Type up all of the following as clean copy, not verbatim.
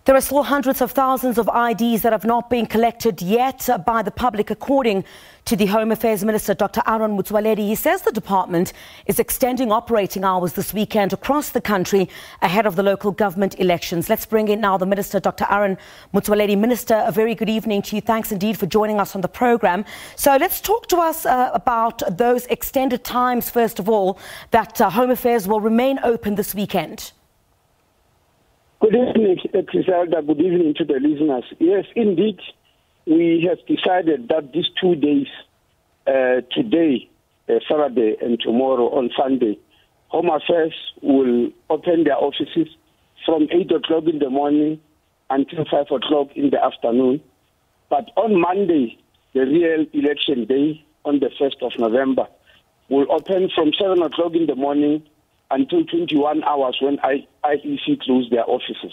There are still hundreds of thousands of IDs that have not been collected yet by the public, according to the Home Affairs Minister, Dr. Aaron Motsoaledi. He says the department is extending operating hours this weekend across the country ahead of the local government elections. Let's bring in now the Minister, Dr. Aaron Motsoaledi. Minister, a very good evening to you. Thanks indeed for joining us on the program. So let's talk to us about those extended times, first of all, that Home Affairs will remain open this weekend. Good evening, Chriselda. Good evening to the listeners. Yes, indeed, we have decided that these 2 days, today, Saturday, and tomorrow on Sunday, Home Affairs will open their offices from 8 o'clock in the morning until 5 o'clock in the afternoon. But on Monday, the real election day, on the 1st of November, will open from 7 o'clock in the morning until 21 hours when IEC close their offices.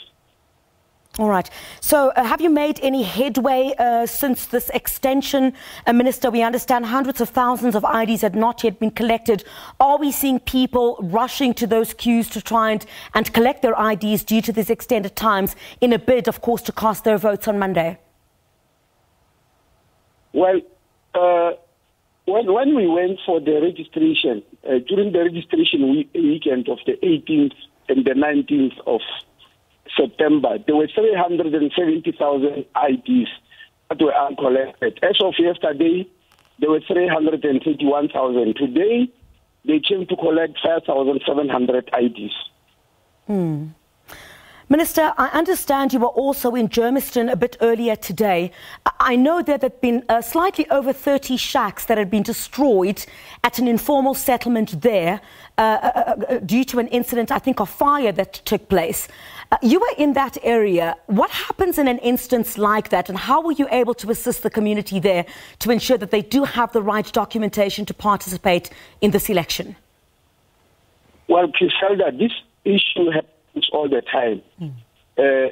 All right. So have you made any headway since this extension? Minister, we understand hundreds of thousands of IDs had not yet been collected. Are we seeing people rushing to those queues to try and collect their IDs due to these extended times in a bid, of course, to cast their votes on Monday? Well, when we went for the registration, during the registration weekend of the 18th and the 19th of September, there were 370,000 IDs that were uncollected. As of yesterday, there were 331,000. Today, they came to collect 5,700 IDs. Minister, I understand you were also in Germiston a bit earlier today. I know that there have been slightly over 30 shacks that had been destroyed at an informal settlement there due to an incident, I think, of fire that took place. You were in that area. What happens in an instance like that, and how were you able to assist the community there to ensure that they do have the right documentation to participate in this election? Well, Chriselda, this issue happens all the time,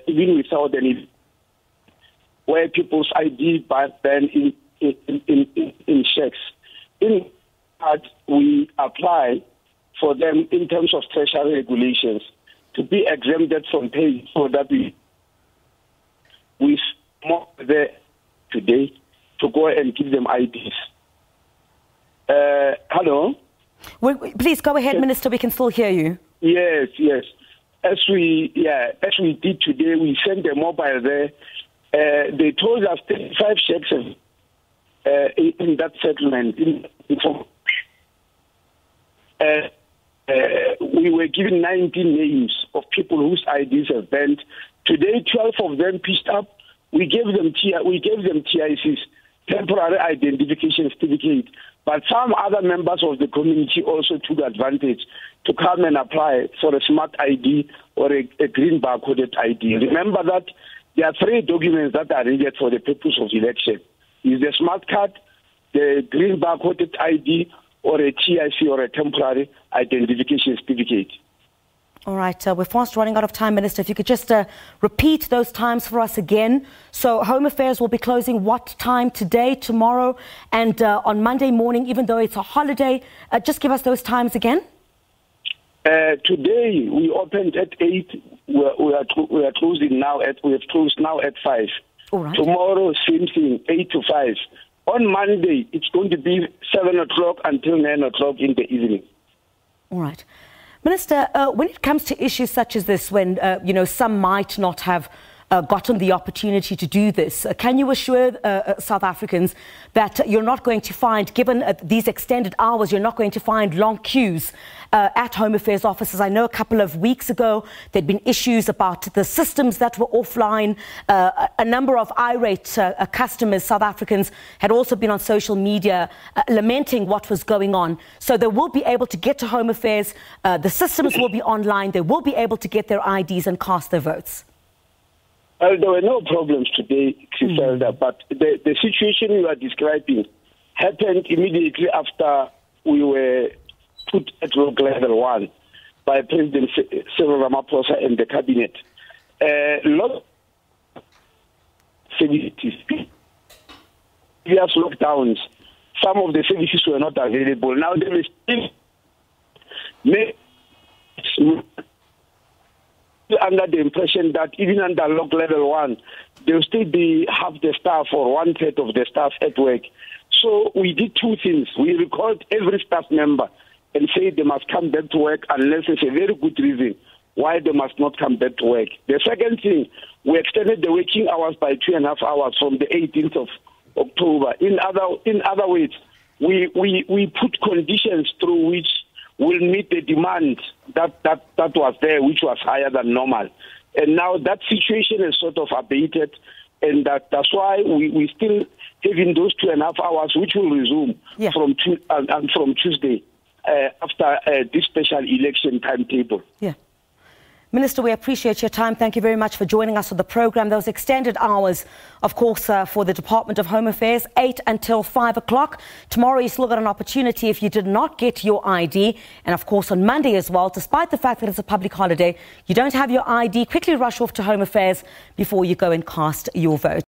even without any, where people's ID back then in checks. In part, we apply for them in terms of treasury regulations to be exempted from pay, so that we more there today to go and give them IDs. Hello? Please go ahead, Minister. We can still hear you. Yes. As we did today, we sent a mobile there. They told us 35 checks in that settlement. We were given 19 names of people whose IDs have banned. Today, 12 of them pitched up. We gave them TICs, temporary identification certificate. But some other members of the community also took advantage to come and apply for a smart ID or a green barcoded ID. Remember that there are 3 documents that are needed for the purpose of election. Is the smart card, the green barcoded ID, or a TIC or a temporary identification certificate. All right, we're fast running out of time, Minister. If you could just repeat those times for us again. So Home Affairs will be closing what time today, tomorrow, and on Monday morning, even though it's a holiday. Just give us those times again. Today we opened at 8. We are closing now we have closed now at 5. All right. Tomorrow, same thing, 8 to 5. On Monday, it's going to be 7 o'clock until 9 o'clock in the evening. All right. Minister, when it comes to issues such as this, when some might not have gotten the opportunity to do this, can you assure South Africans that you're not going to find, given these extended hours, you're not going to find long queues at Home Affairs offices? I know a couple of weeks ago there'd been issues about the systems that were offline. A number of irate customers, South Africans, had also been on social media lamenting what was going on. So they will be able to get to Home Affairs, the systems will be online, they will be able to get their IDs and cast their votes. Well, there were no problems today, Chriselda, but the situation you are describing happened immediately after we were put at rock level 1 by President Cyril Ramaphosa and the cabinet. Lot of services, previous lockdowns, some of the services were not available. Now there is still under the impression that even under lock level 1, there will still be half the staff or 1/3 of the staff at work. So we did two things. We recalled every staff member and said they must come back to work unless there's a very good reason why they must not come back to work. The second thing, we extended the working hours by 2.5 hours from the 18th of October. In other words, we put conditions through which will meet the demand that was there, which was higher than normal. And now that situation is sort of abated, and that's why we still having those 2.5 hours, which will resume from Tuesday after this special election timetable. Yeah. Minister, we appreciate your time. Thank you very much for joining us on the programme. Those extended hours, of course, for the Department of Home Affairs, 8 until 5 o'clock. Tomorrow you still got an opportunity if you did not get your ID. And, of course, on Monday as well, despite the fact that it's a public holiday, you don't have your ID, quickly rush off to Home Affairs before you go and cast your vote.